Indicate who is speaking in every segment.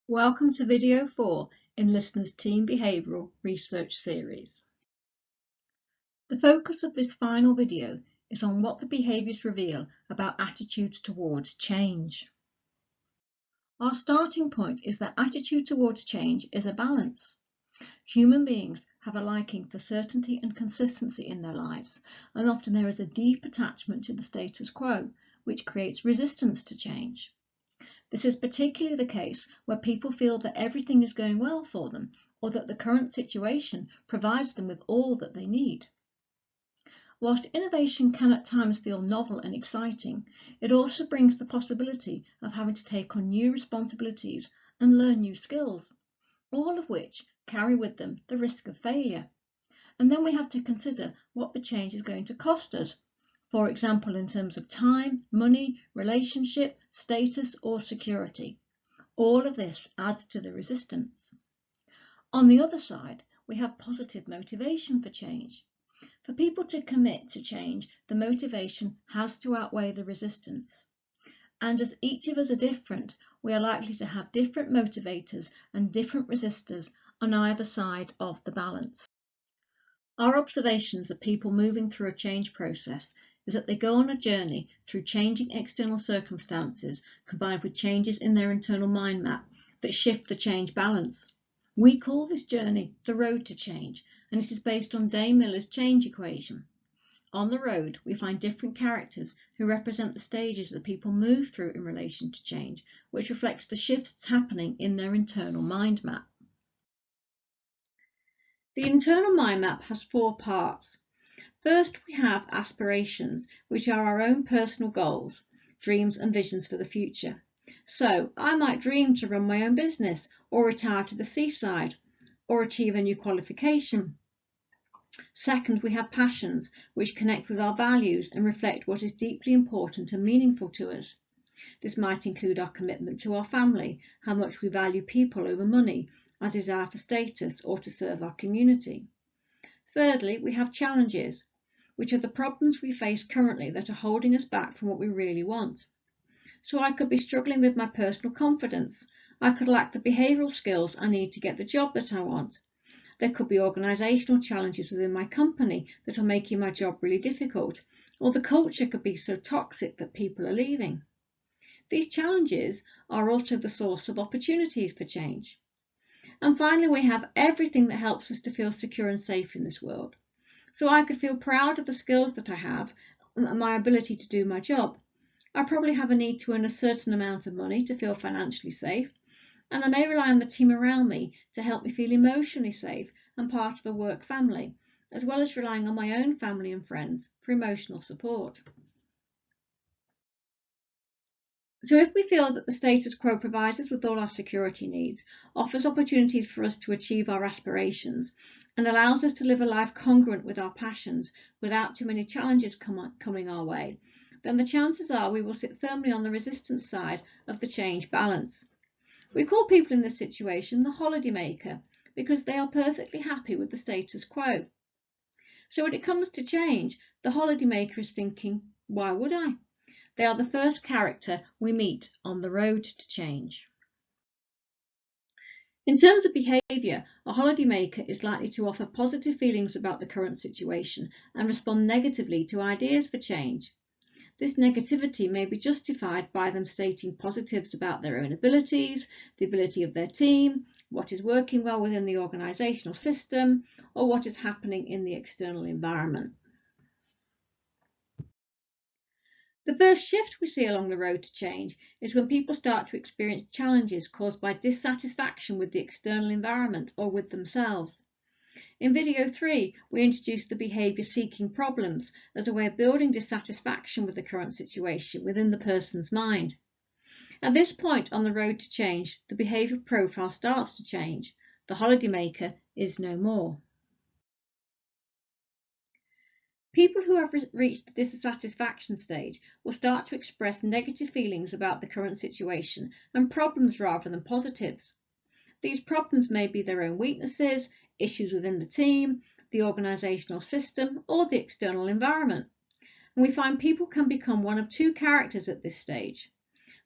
Speaker 1: Welcome to video 4 in Lysna's Team Behavioural Research Series. The focus of this final video is on what the behaviours reveal about attitudes towards change. Our starting point is that attitude towards change is a balance. Human beings have a liking for certainty and consistency in their lives, and often there is a deep attachment to the status quo, which creates resistance to change. This is particularly the case where people feel that everything is going well for them, or that the current situation provides them with all that they need. Whilst innovation can at times feel novel and exciting, it also brings the possibility of having to take on new responsibilities and learn new skills, all of which carry with them the risk of failure. And then we have to consider what the change is going to cost us. For example, in terms of time, money, relationship, status, or security. All of this adds to the resistance. On the other side, we have positive motivation for change. For people to commit to change, the motivation has to outweigh the resistance. And as each of us are different, we are likely to have different motivators and different resistors on either side of the balance. Our observations of people moving through a change process is that they go on a journey through changing external circumstances combined with changes in their internal mind map that shift the change balance. We call this journey the road to change, and it is based on Dame Miller's change equation. On the road, we find different characters who represent the stages that people move through in relation to change, which reflects the shifts happening in their internal mind map. The internal mind map has 4 parts. First, we have aspirations, which are our own personal goals, dreams and visions for the future. So, I might dream to run my own business, or retire to the seaside, or achieve a new qualification. Second, we have passions, which connect with our values and reflect what is deeply important and meaningful to us. This might include our commitment to our family, how much we value people over money, our desire for status, or to serve our community. Thirdly, we have challenges, which are the problems we face currently that are holding us back from what we really want. So I could be struggling with my personal confidence. I could lack the behavioural skills I need to get the job that I want. There could be organisational challenges within my company that are making my job really difficult, or the culture could be so toxic that people are leaving. These challenges are also the source of opportunities for change. And finally, we have everything that helps us to feel secure and safe in this world. So I could feel proud of the skills that I have and my ability to do my job. I probably have a need to earn a certain amount of money to feel financially safe, and I may rely on the team around me to help me feel emotionally safe and part of a work family, as well as relying on my own family and friends for emotional support. So if we feel that the status quo provides us with all our security needs, offers opportunities for us to achieve our aspirations, and allows us to live a life congruent with our passions without too many challenges coming our way, then the chances are we will sit firmly on the resistance side of the change balance. We call people in this situation the holiday maker because they are perfectly happy with the status quo. So when it comes to change, the holiday maker is thinking, why would I? They are the first character we meet on the road to change. In terms of behaviour, a holidaymaker is likely to offer positive feelings about the current situation and respond negatively to ideas for change. This negativity may be justified by them stating positives about their own abilities, the ability of their team, what is working well within the organisational system, or what is happening in the external environment. The first shift we see along the road to change is when people start to experience challenges caused by dissatisfaction with the external environment or with themselves. In video 3, we introduced the behaviour seeking problems as a way of building dissatisfaction with the current situation within the person's mind. At this point on the road to change, the behaviour profile starts to change. The holidaymaker is no more. People who have reached the dissatisfaction stage will start to express negative feelings about the current situation and problems rather than positives. These problems may be their own weaknesses, issues within the team, the organisational system, or the external environment. And we find people can become one of 2 characters at this stage.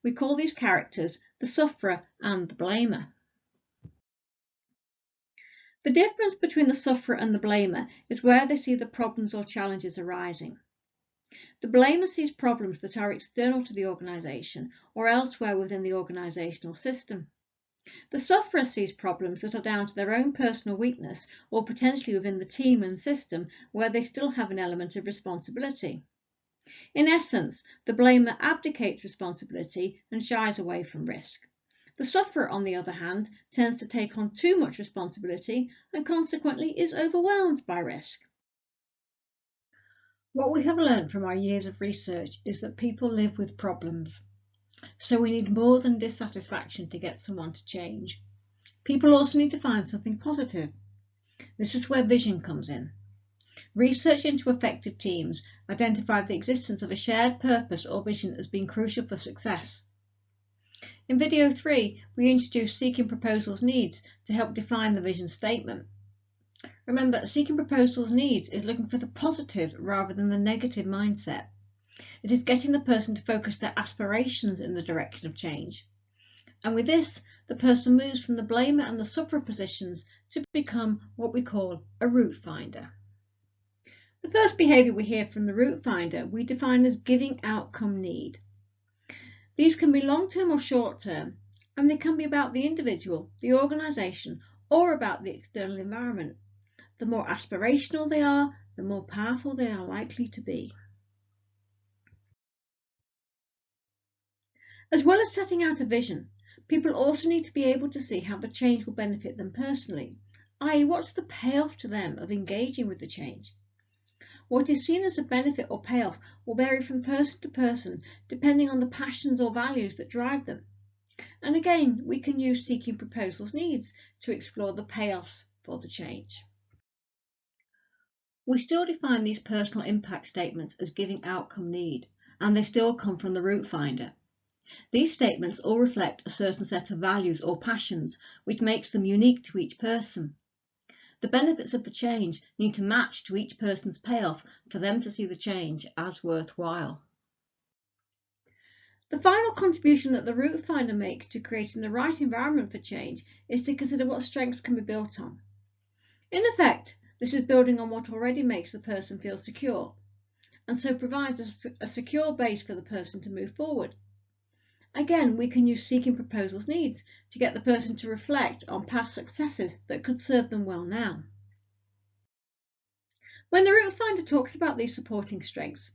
Speaker 1: We call these characters the sufferer and the blamer. The difference between the sufferer and the blamer is where they see the problems or challenges arising. The blamer sees problems that are external to the organisation or elsewhere within the organisational system. The sufferer sees problems that are down to their own personal weakness or potentially within the team and system where they still have an element of responsibility. In essence, the blamer abdicates responsibility and shies away from risk. The sufferer, on the other hand, tends to take on too much responsibility and consequently is overwhelmed by risk. What we have learned from our years of research is that people live with problems. So we need more than dissatisfaction to get someone to change. People also need to find something positive. This is where vision comes in. Research into effective teams identified the existence of a shared purpose or vision as being crucial for success. In video 3, we introduced Seeking Proposals Needs to help define the vision statement. Remember, Seeking Proposals Needs is looking for the positive rather than the negative mindset. It is getting the person to focus their aspirations in the direction of change. And with this, the person moves from the blamer and the sufferer positions to become what we call a route finder. The first behaviour we hear from the route finder we define as giving outcome need. These can be long-term or short-term, and they can be about the individual, the organisation, or about the external environment. The more aspirational they are, the more powerful they are likely to be. As well as setting out a vision, people also need to be able to see how the change will benefit them personally, i.e. what's the payoff to them of engaging with the change. What is seen as a benefit or payoff will vary from person to person depending on the passions or values that drive them. And again, we can use Seeking Proposals Needs to explore the payoffs for the change. We still define these personal impact statements as giving outcome need, and they still come from the route finder. These statements all reflect a certain set of values or passions, which makes them unique to each person. The benefits of the change need to match to each person's payoff for them to see the change as worthwhile. The final contribution that the route finder makes to creating the right environment for change is to consider what strengths can be built on. In effect, this is building on what already makes the person feel secure, and so provides a secure base for the person to move forward. Again, we can use Seeking Proposals Needs to get the person to reflect on past successes that could serve them well now. When the route finder talks about these supporting strengths,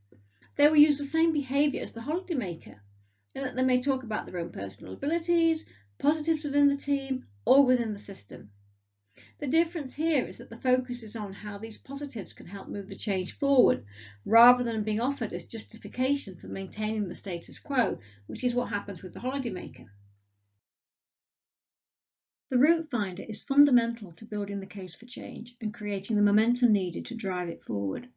Speaker 1: they will use the same behaviour as the holidaymaker, in that they may talk about their own personal abilities, positives within the team, or within the system. The difference here is that the focus is on how these positives can help move the change forward, rather than being offered as justification for maintaining the status quo, which is what happens with the holidaymaker. The route finder is fundamental to building the case for change and creating the momentum needed to drive it forward.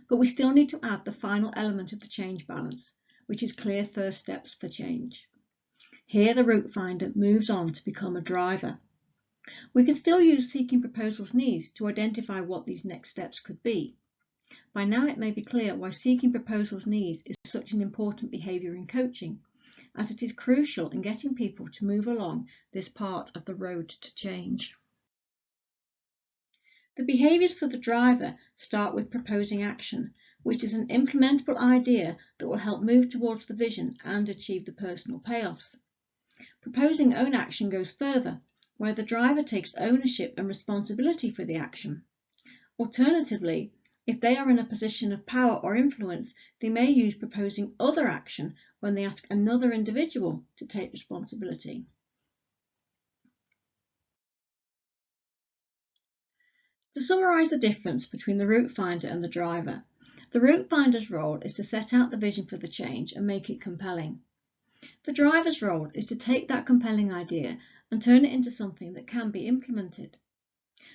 Speaker 1: But we still need to add the final element of the change balance, which is clear first steps for change. Here the route finder moves on to become a driver. We can still use Seeking Proposals Needs to identify what these next steps could be. By now it may be clear why Seeking Proposals Needs is such an important behaviour in coaching, as it is crucial in getting people to move along this part of the road to change. The behaviours for the driver start with proposing action, which is an implementable idea that will help move towards the vision and achieve the personal payoffs. Proposing own action goes further, where the driver takes ownership and responsibility for the action. Alternatively, if they are in a position of power or influence, they may use proposing other action when they ask another individual to take responsibility. To summarise the difference between the route finder and the driver, the route finder's role is to set out the vision for the change and make it compelling. The driver's role is to take that compelling idea and turn it into something that can be implemented.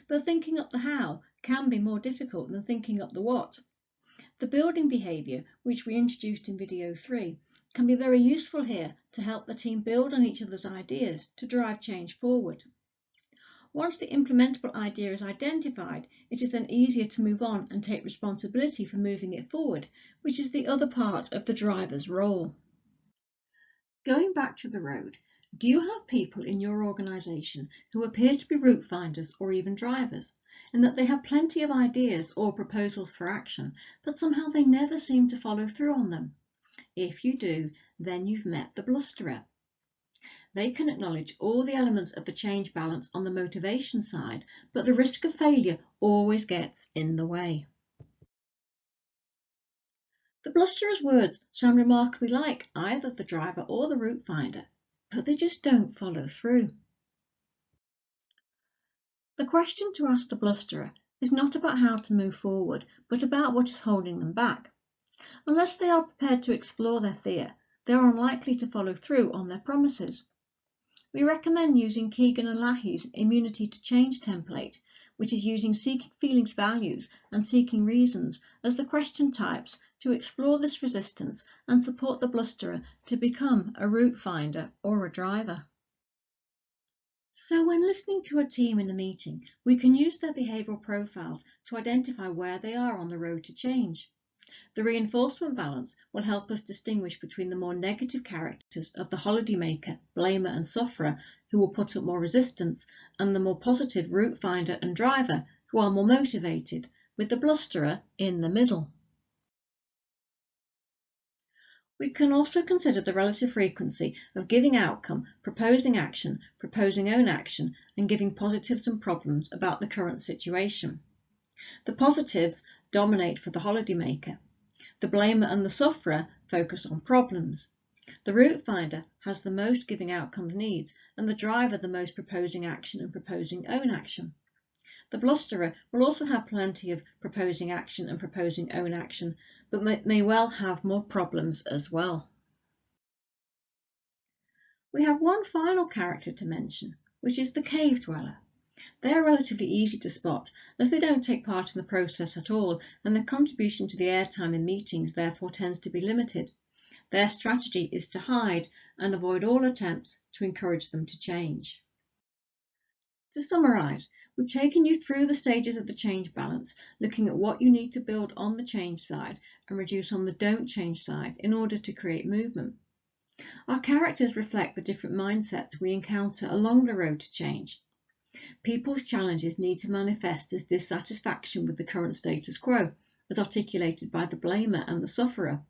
Speaker 1: But thinking up the how can be more difficult than thinking up the what. The building behaviour, which we introduced in video 3, can be very useful here to help the team build on each other's ideas to drive change forward. Once the implementable idea is identified, it is then easier to move on and take responsibility for moving it forward, which is the other part of the driver's role. Going back to the road, Do you have people in your organisation who appear to be route finders or even drivers, in that they have plenty of ideas or proposals for action, but somehow they never seem to follow through on them? If you do, then you've met the blusterer. They can acknowledge all the elements of the change balance on the motivation side, but the risk of failure always gets in the way. The blusterer's words sound remarkably like either the driver or the route finder, but they just don't follow through. The question to ask the blusterer is not about how to move forward, but about what is holding them back. Unless they are prepared to explore their fear, they are unlikely to follow through on their promises. We recommend using Keegan and Lahey's Immunity to Change template, which is using seeking feelings values and seeking reasons as the question types to explore this resistance and support the blusterer to become a route finder or a driver. So when listening to a team in a meeting, we can use their behavioural profiles to identify where they are on the road to change. The reinforcement balance will help us distinguish between the more negative characters of the holidaymaker, blamer and sufferer, who will put up more resistance, and the more positive route finder and driver, who are more motivated, with the blusterer in the middle. We can also consider the relative frequency of giving outcome, proposing action, proposing own action, and giving positives and problems about the current situation. The positives dominate for the holidaymaker. The blamer and the sufferer focus on problems. The route finder has the most giving outcomes needs, and the driver the most proposing action and proposing own action. The blusterer will also have plenty of proposing action and proposing own action, but may well have more problems as well. We have one final character to mention, which is the cave dweller. They are relatively easy to spot, as they don't take part in the process at all, and their contribution to the airtime in meetings therefore tends to be limited. Their strategy is to hide and avoid all attempts to encourage them to change. To summarise, we've taken you through the stages of the change balance, looking at what you need to build on the change side and reduce on the don't change side in order to create movement. Our characters reflect the different mindsets we encounter along the road to change. People's challenges need to manifest as dissatisfaction with the current status quo, as articulated by the blamer and the sufferer.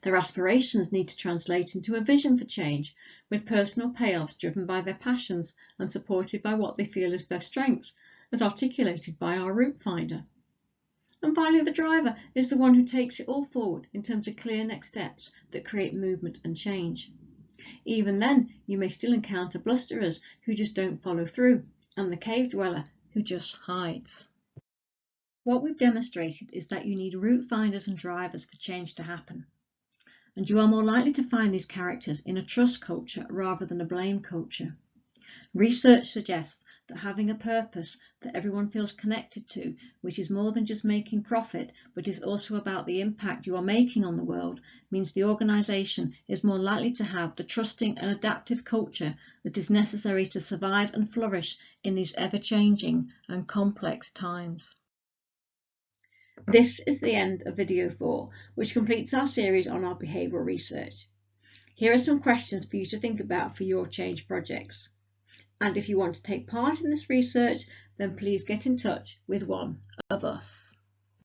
Speaker 1: Their aspirations need to translate into a vision for change, with personal payoffs driven by their passions and supported by what they feel is their strengths, as articulated by our route finder. And finally, the driver is the one who takes it all forward in terms of clear next steps that create movement and change. Even then, you may still encounter blusterers who just don't follow through, and the cave dweller who just hides. What we've demonstrated is that you need route finders and drivers for change to happen. And you are more likely to find these characters in a trust culture rather than a blame culture. Research suggests that having a purpose that everyone feels connected to, which is more than just making profit, but is also about the impact you are making on the world, means the organisation is more likely to have the trusting and adaptive culture that is necessary to survive and flourish in these ever-changing and complex times. This is the end of video 4, which completes our series on our behavioural research. Here are some questions for you to think about for your change projects. And if you want to take part in this research, then please get in touch with one of us.